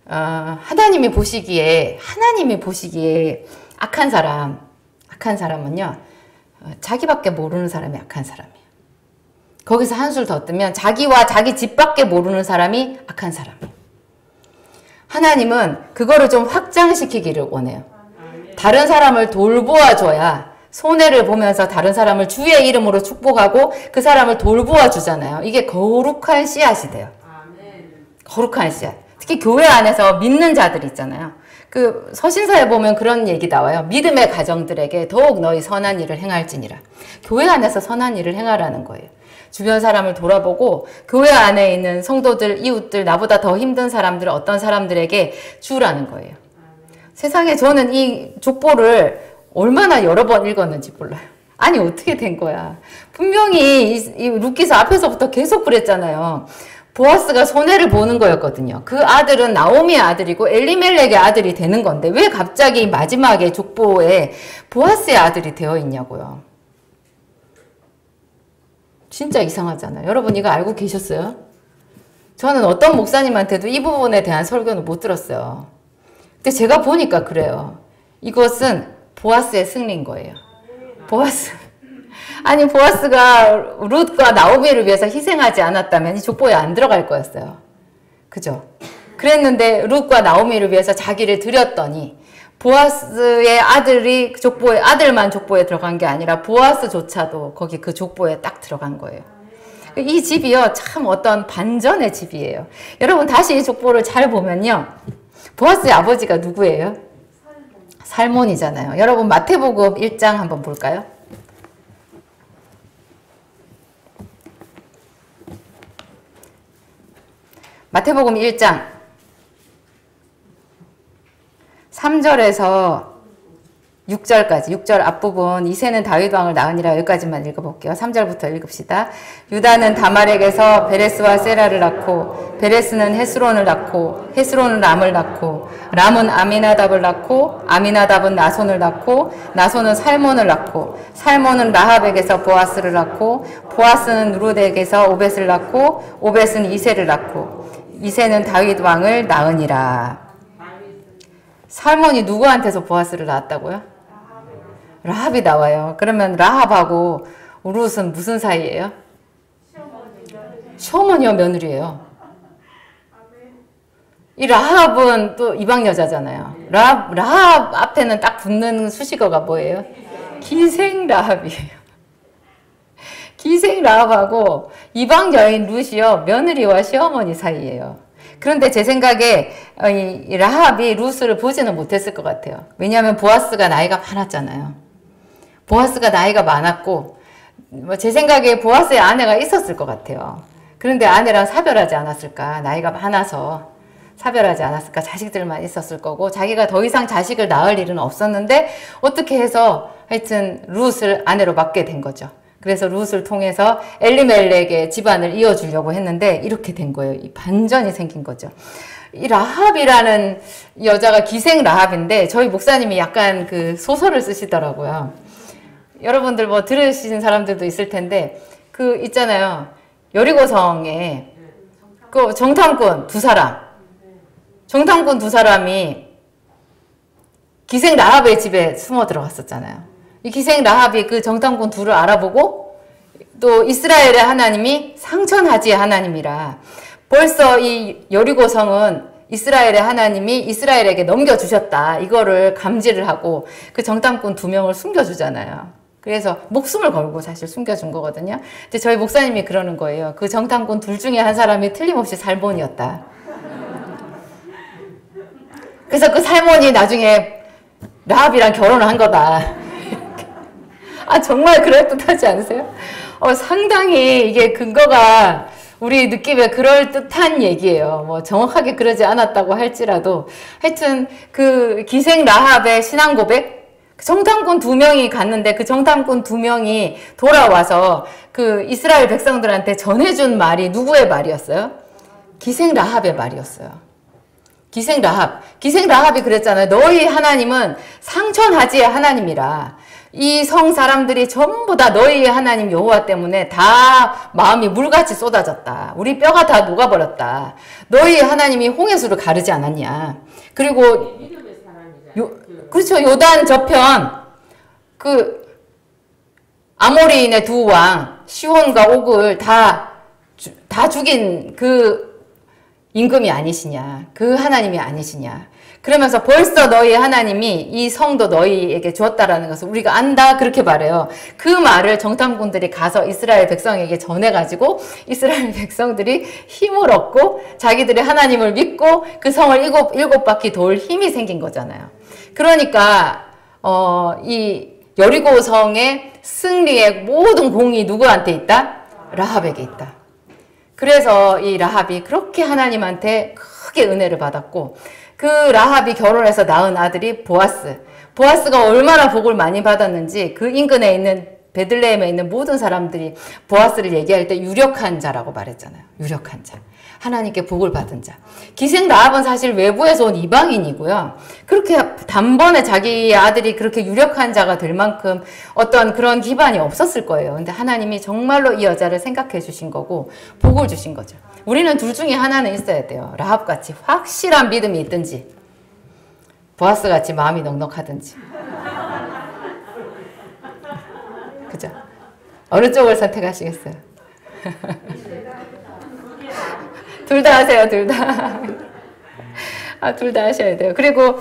Speaker 1: 하나님이 보시기에 악한 사람은요, 자기밖에 모르는 사람이 악한 사람이에요. 거기서 한술 더 뜨면 자기와 자기 집밖에 모르는 사람이 악한 사람. 하나님은 그거를 좀 확장시키기를 원해요. 다른 사람을 돌보아줘야 손해를 보면서 다른 사람을 주의 이름으로 축복하고 그 사람을 돌보아 주잖아요. 이게 거룩한 씨앗이 돼요. 거룩한 씨앗. 특히 교회 안에서 믿는 자들 있잖아요. 그 서신사에 보면 그런 얘기 나와요. 믿음의 가정들에게 더욱 너희 선한 일을 행할지니라. 교회 안에서 선한 일을 행하라는 거예요. 주변 사람을 돌아보고 교회 안에 있는 성도들, 이웃들, 나보다 더 힘든 사람들, 어떤 사람들에게 주라는 거예요. 세상에 저는 이 족보를 얼마나 여러 번 읽었는지 몰라요. 아니 어떻게 된 거야. 분명히 이 룻기서 앞에서부터 계속 그랬잖아요. 보아스가 손해를 보는 거였거든요. 그 아들은 나오미의 아들이고 엘리멜렉의 아들이 되는 건데 왜 갑자기 마지막에 족보에 보아스의 아들이 되어 있냐고요. 진짜 이상하잖아요. 여러분 이거 알고 계셨어요? 저는 어떤 목사님한테도 이 부분에 대한 설교는 못 들었어요. 근데 제가 보니까 그래요. 이것은 보아스의 승리인 거예요. 보아스. 아니 보아스가 룻과 나오미를 위해서 희생하지 않았다면 이 족보에 안 들어갈 거였어요. 그죠? 그랬는데 룻과 나오미를 위해서 자기를 드렸더니 보아스의 아들이 족보에 아들만 족보에 들어간 게 아니라 보아스조차도 거기 그 족보에 딱 들어간 거예요. 이 집이요 참 어떤 반전의 집이에요. 여러분 다시 이 족보를 잘 보면요. 보아스의 아버지가 누구예요? 살몬이잖아요. 여러분 마태복음 1장 한번 볼까요? 마태복음 1장 3절에서 6절까지 6절 앞부분 이새는 다윗 왕을 낳으니라 여기까지만 읽어볼게요. 3절부터 읽읍시다. 유다는 다말에게서 베레스와 세라를 낳고 베레스는 헤스론을 낳고 헤스론은 람을 낳고 람은 아미나답을 낳고 아미나답은 나손을 낳고 나손은 살몬을 낳고 살몬은 라합에게서 보아스를 낳고 보아스는 룻에게서 오벳을 낳고 오벳은 이새를 낳고 이새는 다윗 왕을 낳으니라. 살몬이 누구한테서 보아스를 낳았다고요? 라합이 나와요. 그러면 라합하고 룻은 무슨 사이예요? 시어머니와 며느리예요. 이 라합은 또 이방 여자잖아요. 라합 앞에는 딱 붙는 수식어가 뭐예요? 기생 라합이에요. 기생 라합하고 이방 여인 룻이요 며느리와 시어머니 사이예요. 그런데 제 생각에 이 라합이 룻을 보지는 못했을 것 같아요. 왜냐하면 보아스가 나이가 많았잖아요. 보아스가 나이가 많았고 제 생각에 보아스의 아내가 있었을 것 같아요. 그런데 아내랑 사별하지 않았을까? 나이가 많아서 사별하지 않았을까? 자식들만 있었을 거고 자기가 더 이상 자식을 낳을 일은 없었는데 어떻게 해서 하여튼 룻을 아내로 맡게 된 거죠. 그래서 룻을 통해서 엘리멜렉의 집안을 이어주려고 했는데 이렇게 된 거예요. 이 반전이 생긴 거죠. 이 라합이라는 여자가 기생 라합인데 저희 목사님이 약간 그 소설을 쓰시더라고요. 여러분들 뭐 들으시는 사람들도 있을 텐데 그 있잖아요. 여리고성에 그 정탐꾼 두 사람이 기생 라합의 집에 숨어 들어갔었잖아요. 이 기생 라합이 그 정탐꾼 둘을 알아보고 또 이스라엘의 하나님이 상천하지의 하나님이라 벌써 이 여리고성은 이스라엘의 하나님이 이스라엘에게 넘겨주셨다. 이거를 감지를 하고 그 정탐꾼 2명을 숨겨주잖아요. 그래서 목숨을 걸고 사실 숨겨준 거거든요. 근데 저희 목사님이 그러는 거예요. 그 정탐꾼 둘 중에 한 사람이 틀림없이 살몬이었다. 그래서 그 살몬이 나중에 라합이랑 결혼을 한 거다. 아 정말 그럴듯하지 않으세요? 상당히 이게 근거가 우리 느낌에 그럴듯한 얘기예요. 뭐 정확하게 그러지 않았다고 할지라도 하여튼 그 기생 라합의 신앙 고백 정탐꾼 2명이 갔는데 그 정탐꾼 2명이 돌아와서 그 이스라엘 백성들한테 전해준 말이 누구의 말이었어요? 기생 라합의 말이었어요. 기생 라합이 그랬잖아요. 너희 하나님은 상천하지의 하나님이라. 이 성 사람들이 전부 다 너희 하나님 여호와 때문에 다 마음이 물같이 쏟아졌다. 우리 뼈가 다 녹아버렸다. 너희 하나님이 홍해수를 가르지 않았냐. 그리고 그렇죠. 요단 저편 그 아모리인의 두 왕 시혼과 옥을 다 죽인 그 임금이 아니시냐, 그 하나님이 아니시냐. 그러면서 벌써 너희 하나님이 이 성도 너희에게 주었다라는 것을 우리가 안다, 그렇게 말해요. 그 말을 정탐꾼들이 가서 이스라엘 백성에게 전해가지고 이스라엘 백성들이 힘을 얻고 자기들의 하나님을 믿고 그 성을 일곱 바퀴 돌 힘이 생긴 거잖아요. 그러니까 이 여리고 성의 승리의 모든 공이 누구한테 있다? 라합에게 있다. 그래서 이 라합이 그렇게 하나님한테 크게 은혜를 받았고, 그 라합이 결혼해서 낳은 아들이 보아스. 보아스가 얼마나 복을 많이 받았는지 그 인근에 있는 베들레헴에 있는 모든 사람들이 보아스를 얘기할 때 유력한 자라고 말했잖아요. 유력한 자. 하나님께 복을 받은 자. 기생 라합은 사실 외부에서 온 이방인이고요. 그렇게 단번에 자기 아들이 그렇게 유력한 자가 될 만큼 어떤 그런 기반이 없었을 거예요. 근데 하나님이 정말로 이 여자를 생각해 주신 거고 복을 주신 거죠. 우리는 둘 중에 하나는 있어야 돼요. 라합같이 확실한 믿음이 있든지, 보아스같이 마음이 넉넉하든지. 그죠? 어느 쪽을 선택하시겠어요? 둘 다 하세요, 둘 다. 둘 다 하셔야 돼요. 그리고,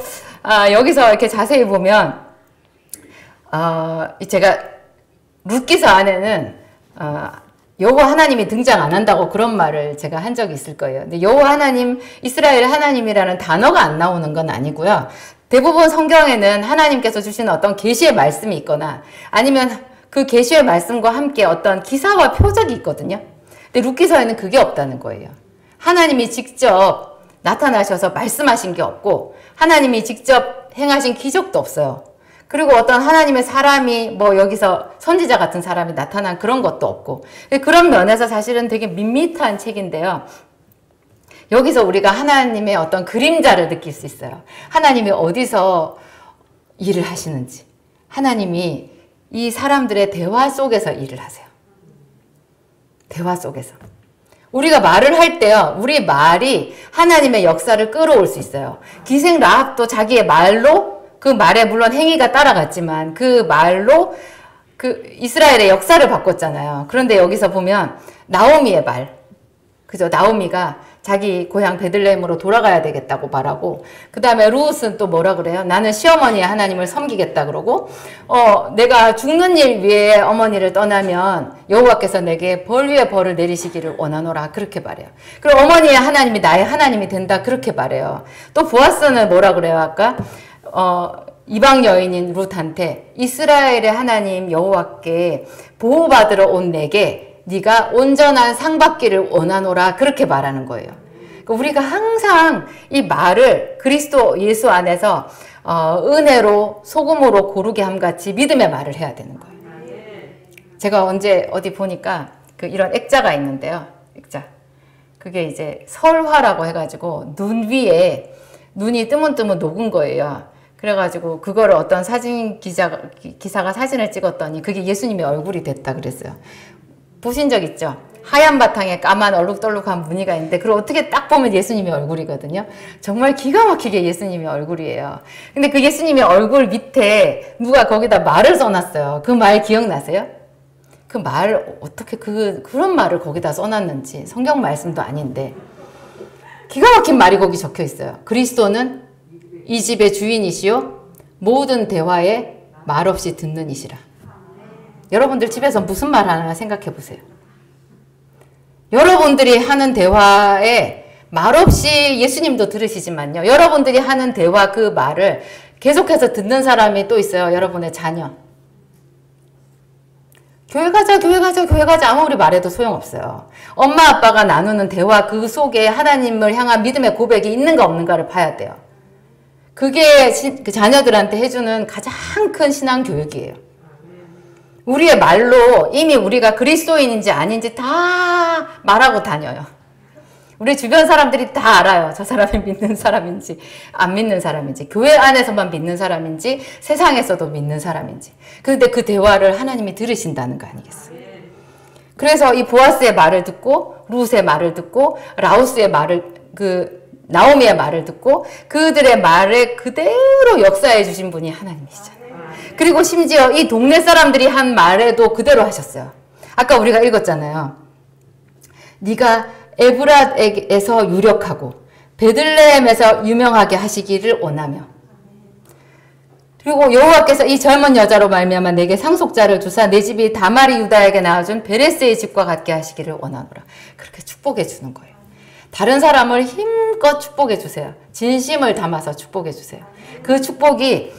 Speaker 1: 여기서 이렇게 자세히 보면, 제가 룻기서 안에는, 여호와 하나님이 등장 안 한다고 그런 말을 제가 한 적이 있을 거예요. 근데 여호와 하나님, 이스라엘 하나님이라는 단어가 안 나오는 건 아니고요. 대부분 성경에는 하나님께서 주시는 어떤 계시의 말씀이 있거나 아니면 그 계시의 말씀과 함께 어떤 기사와 표적이 있거든요. 근데 룻기서에는 그게 없다는 거예요. 하나님이 직접 나타나셔서 말씀하신 게 없고 하나님이 직접 행하신 기적도 없어요. 그리고 어떤 하나님의 사람이 뭐 여기서 선지자 같은 사람이 나타난 그런 것도 없고, 그런 면에서 사실은 되게 밋밋한 책인데요. 여기서 우리가 하나님의 어떤 그림자를 느낄 수 있어요. 하나님이 어디서 일을 하시는지, 하나님이 이 사람들의 대화 속에서 일을 하세요. 대화 속에서. 우리가 말을 할 때요, 우리 말이 하나님의 역사를 끌어올 수 있어요. 기생 라합도 자기의 말로, 그 말에 물론 행위가 따라갔지만 그 말로 그 이스라엘의 역사를 바꿨잖아요. 그런데 여기서 보면 나오미의 말, 그죠? 나오미가 자기 고향 베들레헴으로 돌아가야 되겠다고 말하고, 그 다음에 룻은 또 뭐라 그래요? 나는 시어머니의 하나님을 섬기겠다 그러고, 내가 죽는 일 위해 어머니를 떠나면 여호와께서 내게 벌 위에 벌을 내리시기를 원하노라, 그렇게 말해요. 그리고 어머니의 하나님이 나의 하나님이 된다, 그렇게 말해요. 또 보아스는 뭐라 그래요? 아까 이방 여인인 룻한테 이스라엘의 하나님 여호와께 보호받으러 온 내게 네가 온전한 상 받기를 원하노라, 그렇게 말하는 거예요. 그러니까 우리가 항상 이 말을 그리스도 예수 안에서 은혜로 소금으로 고르게 함같이 믿음의 말을 해야 되는 거예요. 제가 언제 어디 보니까 이런 액자가 있는데요. 액자. 그게 이제 설화라고 해가지고 눈 위에 눈이 뜨문뜨문 녹은 거예요. 그래가지고 그거를 어떤 사진 기사가 사진을 찍었더니 그게 예수님의 얼굴이 됐다 그랬어요. 보신 적 있죠? 하얀 바탕에 까만 얼룩덜룩한 무늬가 있는데 그걸 어떻게 딱 보면 예수님의 얼굴이거든요. 정말 기가 막히게 예수님의 얼굴이에요. 근데 그 예수님의 얼굴 밑에 누가 거기다 말을 써놨어요. 그 말 기억나세요? 그 말 어떻게 그런 말을 거기다 써놨는지, 성경 말씀도 아닌데 기가 막힌 말이 거기 적혀 있어요. 그리스도는 이 집의 주인이시요 모든 대화에 말없이 듣는 이시라. 여러분들 집에서 무슨 말 하나 생각해 보세요. 여러분들이 하는 대화에 말없이, 예수님도 들으시지만요, 여러분들이 하는 대화 그 말을 계속해서 듣는 사람이 또 있어요. 여러분의 자녀. 교회 가자, 교회 가자, 교회 가자 아무리 말해도 소용없어요. 엄마 아빠가 나누는 대화 그 속에 하나님을 향한 믿음의 고백이 있는가 없는가를 봐야 돼요. 그게 그 자녀들한테 해주는 가장 큰 신앙 교육이에요. 우리의 말로 이미 우리가 그리스도인인지 아닌지 다 말하고 다녀요. 우리 주변 사람들이 다 알아요. 저 사람이 믿는 사람인지 안 믿는 사람인지, 교회 안에서만 믿는 사람인지 세상에서도 믿는 사람인지. 그런데 그 대화를 하나님이 들으신다는 거 아니겠어요? 그래서 이 보아스의 말을 듣고 룻의 말을 듣고 라우스의 말을, 나오미의 말을 듣고 그들의 말을 그대로 역사해 주신 분이 하나님이시잖아요. 그리고 심지어 이 동네 사람들이 한 말에도 그대로 하셨어요. 아까 우리가 읽었잖아요. 네가 에브랏에서 유력하고 베들레헴에서 유명하게 하시기를 원하며, 그리고 여호와께서 이 젊은 여자로 말미암아 내게 상속자를 주사 내 집이 다말이 유다에게 낳아준 베레스의 집과 같게 하시기를 원하노라. 그렇게 축복해 주는 거예요. 다른 사람을 힘껏 축복해 주세요. 진심을 담아서 축복해 주세요. 그 축복이,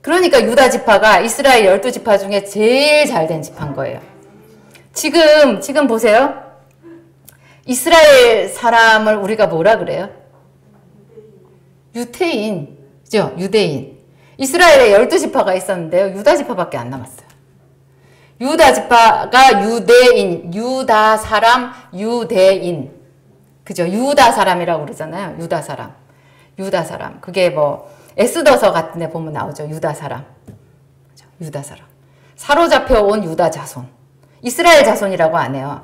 Speaker 1: 그러니까 유다 지파가 이스라엘 12지파 중에 제일 잘된 지파인 거예요. 지금 보세요. 이스라엘 사람을 우리가 뭐라 그래요? 유태인, 그죠? 유대인. 이스라엘에 12지파가 있었는데요. 유다 지파밖에 안 남았어요. 유다 지파가 유대인, 유다 사람, 유대인. 그죠? 유다 사람이라고 그러잖아요. 유다 사람. 유다 사람. 그게 뭐 에스더서 같은 데 보면 나오죠. 유다 사람. 그죠? 유다 사람. 사로잡혀 온 유다 자손. 이스라엘 자손이라고 안 해요.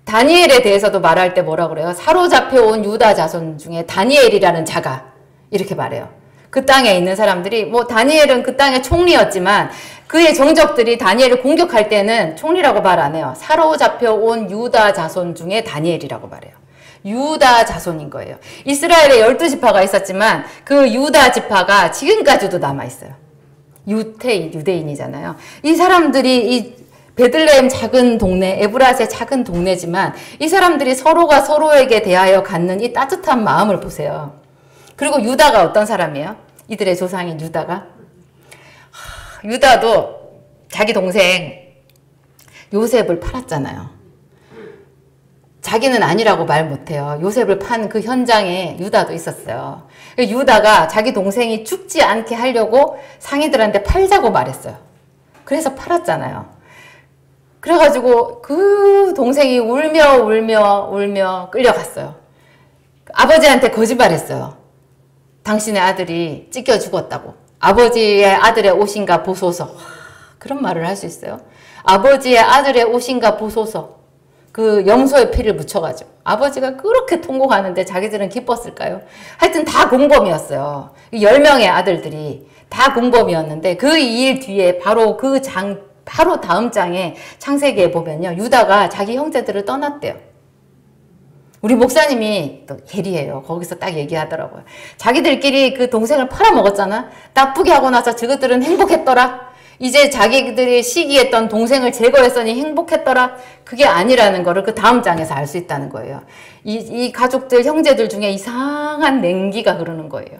Speaker 1: 다니엘에 대해서도 말할 때 뭐라 그래요? 사로잡혀 온 유다 자손 중에 다니엘이라는 자가, 이렇게 말해요. 그 땅에 있는 사람들이, 뭐 다니엘은 그 땅의 총리였지만 그의 정적들이 다니엘을 공격할 때는 총리라고 말 안 해요. 사로잡혀 온 유다 자손 중에 다니엘이라고 말해요. 유다 자손인 거예요. 이스라엘에 12지파가 있었지만 그 유다 지파가 지금까지도 남아있어요. 유대인이잖아요. 이 사람들이 이 베들레헴 작은 동네, 에브랏의 작은 동네지만 이 사람들이 서로가 서로에게 대하여 갖는 이 따뜻한 마음을 보세요. 그리고 유다가 어떤 사람이에요? 이들의 조상인 유다가? 유다도 자기 동생 요셉을 팔았잖아요. 자기는 아니라고 말 못해요. 요셉을 판 그 현장에 유다도 있었어요. 유다가 자기 동생이 죽지 않게 하려고 상인들한테 팔자고 말했어요. 그래서 팔았잖아요. 그래가지고 그 동생이 울며 끌려갔어요. 아버지한테 거짓말했어요. 당신의 아들이 찢겨 죽었다고. 아버지의 아들의 옷인가 보소서. 그런 말을 할 수 있어요. 아버지의 아들의 옷인가 보소서. 그 염소의 피를 묻혀가지고. 아버지가 그렇게 통곡하는데 자기들은 기뻤을까요? 하여튼 다 공범이었어요. 10명의 아들들이 다 공범이었는데 그 일 뒤에 바로 다음 장에 창세기에 보면요. 유다가 자기 형제들을 떠났대요. 우리 목사님이 또 예리해요. 거기서 딱 얘기하더라고요. 자기들끼리 그 동생을 팔아먹었잖아. 나쁘게 하고 나서 저것들은 행복했더라. 이제 자기들이 시기했던 동생을 제거했으니 행복했더라. 그게 아니라는 거를 그 다음 장에서 알 수 있다는 거예요. 이 가족들, 형제들 중에 이상한 냉기가 흐르는 거예요.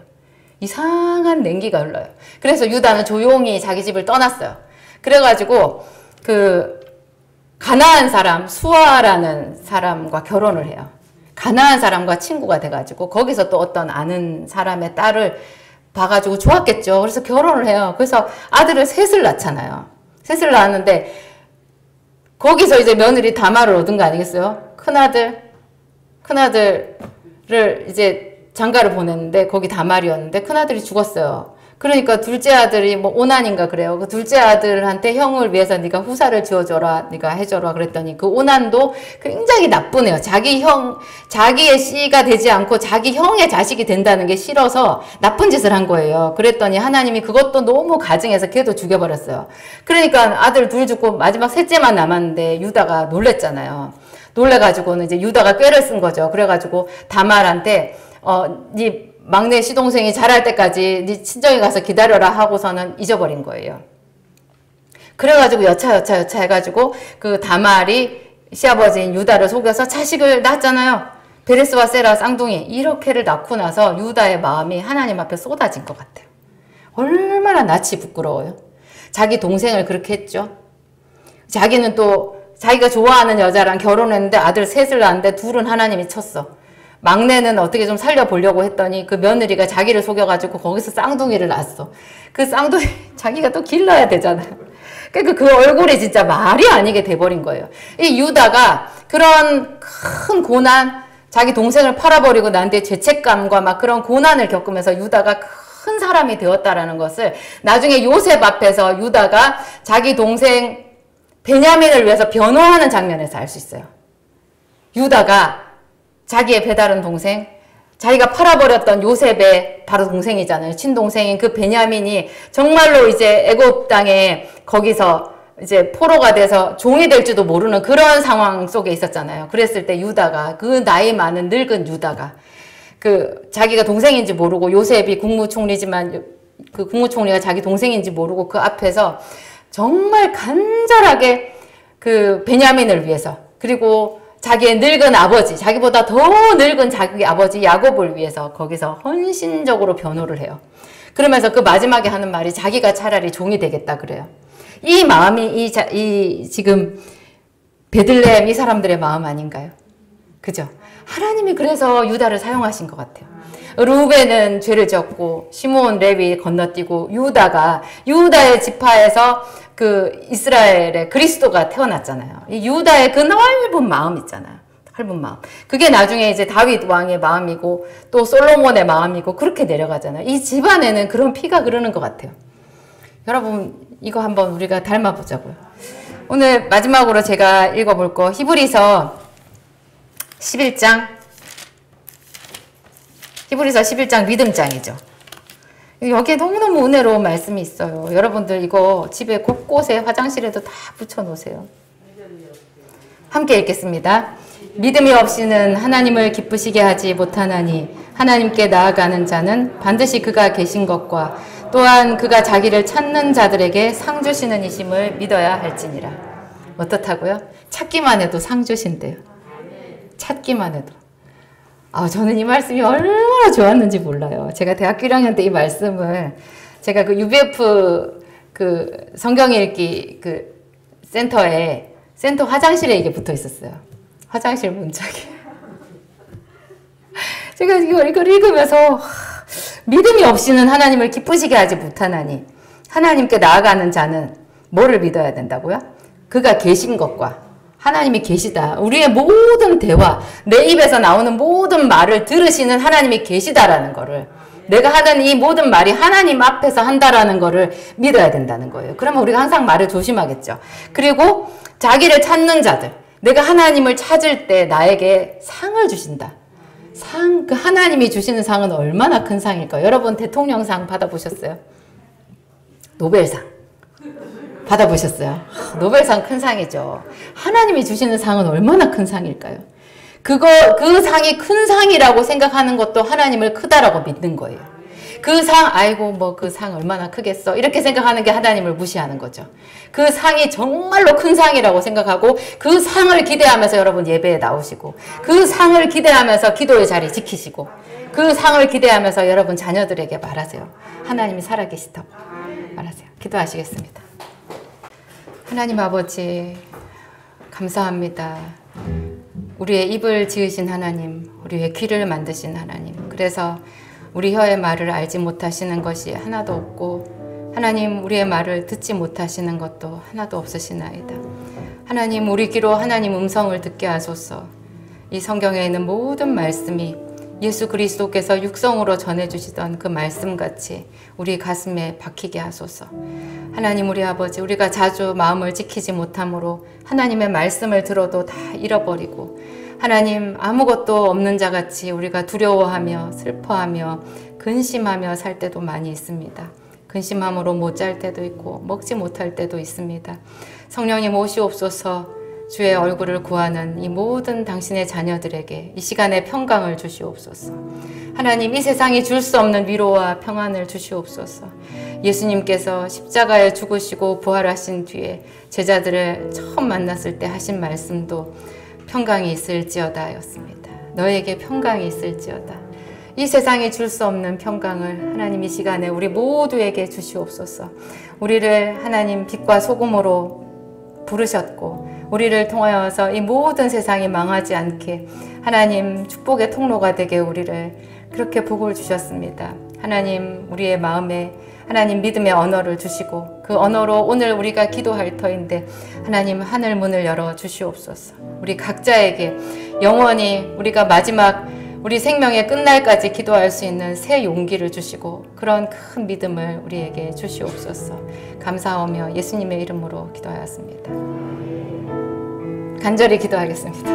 Speaker 1: 이상한 냉기가 흘러요. 그래서 유다는 조용히 자기 집을 떠났어요. 그래가지고 그 가나안 사람 수아라는 사람과 결혼을 해요. 가나안 사람과 친구가 돼가지고 거기서 또 어떤 아는 사람의 딸을 봐가지고 좋았겠죠. 그래서 결혼을 해요. 그래서 아들을 셋을 낳잖아요. 셋을 낳았는데 거기서 이제 며느리 다말을 얻은 거 아니겠어요? 큰아들을 이제 장가를 보냈는데 거기 다말이었는데 큰아들이 죽었어요. 그러니까 둘째 아들이 뭐 오난인가 그래요. 그 둘째 아들한테 형을 위해서 네가 후사를 지어줘라, 네가 해줘라 그랬더니 그 오난도 굉장히 나쁘네요. 자기의 씨가 되지 않고 자기 형의 자식이 된다는 게 싫어서 나쁜 짓을 한 거예요. 그랬더니 하나님이 그것도 너무 가증해서 걔도 죽여버렸어요. 그러니까 아들 둘 죽고 마지막 셋째만 남았는데 유다가 놀랬잖아요. 놀래가지고는 이제 유다가 꾀를 쓴 거죠. 그래가지고 다말한테 네 막내 시동생이 자랄 때까지 네 친정에 가서 기다려라 하고서는 잊어버린 거예요. 그래가지고 여차 해가지고 그 다말이 시아버지인 유다를 속여서 자식을 낳았잖아요. 베레스와 세라 쌍둥이. 이렇게를 낳고 나서 유다의 마음이 하나님 앞에 쏟아진 것 같아요. 얼마나 낯이 부끄러워요. 자기 동생을 그렇게 했죠. 자기는 또 자기가 좋아하는 여자랑 결혼했는데 아들 셋을 낳았는데 둘은 하나님이 쳤어. 막내는 어떻게 좀 살려보려고 했더니 그 며느리가 자기를 속여가지고 거기서 쌍둥이를 낳았어. 그 쌍둥이 자기가 또 길러야 되잖아요. 그러니까 그 얼굴이 진짜 말이 아니게 돼버린 거예요. 이 유다가 그런 큰 고난, 자기 동생을 팔아버리고 난 뒤에 죄책감과 막 그런 고난을 겪으면서 유다가 큰 사람이 되었다라는 것을 나중에 요셉 앞에서 유다가 자기 동생 베냐민을 위해서 변호하는 장면에서 알 수 있어요. 유다가 자기의 배다른 동생, 자기가 팔아버렸던 요셉의 바로 동생이잖아요. 친동생인 그 베냐민이 정말로 이제 애굽 땅에 거기서 이제 포로가 돼서 종이 될지도 모르는 그런 상황 속에 있었잖아요. 그랬을 때 유다가, 그 나이 많은 늙은 유다가, 그 자기가 동생인지 모르고, 요셉이 국무총리지만 그 국무총리가 자기 동생인지 모르고 그 앞에서 정말 간절하게 그 베냐민을 위해서, 그리고 자기의 늙은 아버지, 자기보다 더 늙은 자기 아버지 야곱을 위해서 거기서 헌신적으로 변호를 해요. 그러면서 그 마지막에 하는 말이 자기가 차라리 종이 되겠다 그래요. 이 마음이 이 지금 베들레헴 이 사람들의 마음 아닌가요? 그죠? 하나님이 그래서 유다를 사용하신 것 같아요. 루벤은 죄를 지었고 시므온, 레위 건너뛰고 유다가, 유다의 지파에서 그 이스라엘의 그리스도가 태어났잖아요. 이 유다의 그 넓은 마음 있잖아요. 넓은 마음. 그게 나중에 이제 다윗 왕의 마음이고 또 솔로몬의 마음이고 그렇게 내려가잖아요. 이 집안에는 그런 피가 흐르는 것 같아요. 여러분 이거 한번 우리가 닮아보자고요. 오늘 마지막으로 제가 읽어볼 거 히브리서 11장, 히브리서 11장 믿음장이죠. 여기에 너무너무 은혜로운 말씀이 있어요. 여러분들 이거 집에 곳곳에 화장실에도 다 붙여놓으세요. 함께 읽겠습니다. 믿음이 없이는 하나님을 기쁘시게 하지 못하나니 하나님께 나아가는 자는 반드시 그가 계신 것과 또한 그가 자기를 찾는 자들에게 상 주시는 이심을 믿어야 할지니라. 어떻다고요? 찾기만 해도 상 주신대요. 찾기만 해도. 저는 이 말씀이 얼마나 좋았는지 몰라요. 제가 대학교 1학년 때 이 말씀을 제가 그 UBF 그 성경 읽기 그 센터 화장실에 이게 붙어 있었어요. 화장실 문짝에. 제가 이걸 읽으면서 믿음이 없이는 하나님을 기쁘시게 하지 못하나니 하나님께 나아가는 자는 뭐를 믿어야 된다고요? 그가 계신 것과 하나님이 계시다. 우리의 모든 대화, 내 입에서 나오는 모든 말을 들으시는 하나님이 계시다라는 거를, 내가 하는 이 모든 말이 하나님 앞에서 한다라는 거를 믿어야 된다는 거예요. 그러면 우리가 항상 말을 조심하겠죠. 그리고 자기를 찾는 자들, 내가 하나님을 찾을 때 나에게 상을 주신다. 그 하나님이 주시는 상은 얼마나 큰 상일까요? 여러분 대통령상 받아보셨어요? 노벨상 받아보셨어요? 노벨상 큰 상이죠. 하나님이 주시는 상은 얼마나 큰 상일까요? 그 상이 큰 상이라고 생각하는 것도 하나님을 크다라고 믿는 거예요. 그 상, 아이고 뭐 그 상 얼마나 크겠어, 이렇게 생각하는 게 하나님을 무시하는 거죠. 그 상이 정말로 큰 상이라고 생각하고 그 상을 기대하면서 여러분 예배에 나오시고, 그 상을 기대하면서 기도의 자리 지키시고, 그 상을 기대하면서 여러분 자녀들에게 말하세요. 하나님이 살아계시다고 말하세요. 기도하시겠습니다. 하나님 아버지 감사합니다. 우리의 입을 지으신 하나님, 우리의 귀를 만드신 하나님, 그래서 우리 혀의 말을 알지 못하시는 것이 하나도 없고 하나님 우리의 말을 듣지 못하시는 것도 하나도 없으시나이다. 하나님 우리 귀로 하나님 음성을 듣게 하소서. 이 성경에 있는 모든 말씀이 예수 그리스도께서 육성으로 전해주시던 그 말씀같이 우리 가슴에 박히게 하소서. 하나님 우리 아버지, 우리가 자주 마음을 지키지 못함으로 하나님의 말씀을 들어도 다 잃어버리고 하나님 아무것도 없는 자같이 우리가 두려워하며 슬퍼하며 근심하며 살 때도 많이 있습니다. 근심함으로 못 잘 때도 있고 먹지 못할 때도 있습니다. 성령님 오시옵소서. 주의 얼굴을 구하는 이 모든 당신의 자녀들에게 이 시간에 평강을 주시옵소서. 하나님 이 세상이 줄 수 없는 위로와 평안을 주시옵소서. 예수님께서 십자가에 죽으시고 부활하신 뒤에 제자들을 처음 만났을 때 하신 말씀도 평강이 있을지어다 였습니다. 너에게 평강이 있을지어다. 이 세상이 줄 수 없는 평강을 하나님 이 시간에 우리 모두에게 주시옵소서. 우리를 하나님 빛과 소금으로 부르셨고 우리를 통하여서 이 모든 세상이 망하지 않게 하나님 축복의 통로가 되게 우리를 그렇게 복을 주셨습니다. 하나님 우리의 마음에 하나님 믿음의 언어를 주시고 그 언어로 오늘 우리가 기도할 터인데 하나님 하늘 문을 열어 주시옵소서. 우리 각자에게 영원히 우리가 마지막 우리 생명의 끝날까지 기도할 수 있는 새 용기를 주시고 그런 큰 믿음을 우리에게 주시옵소서. 감사하며 예수님의 이름으로 기도하였습니다. 간절히 기도하겠습니다.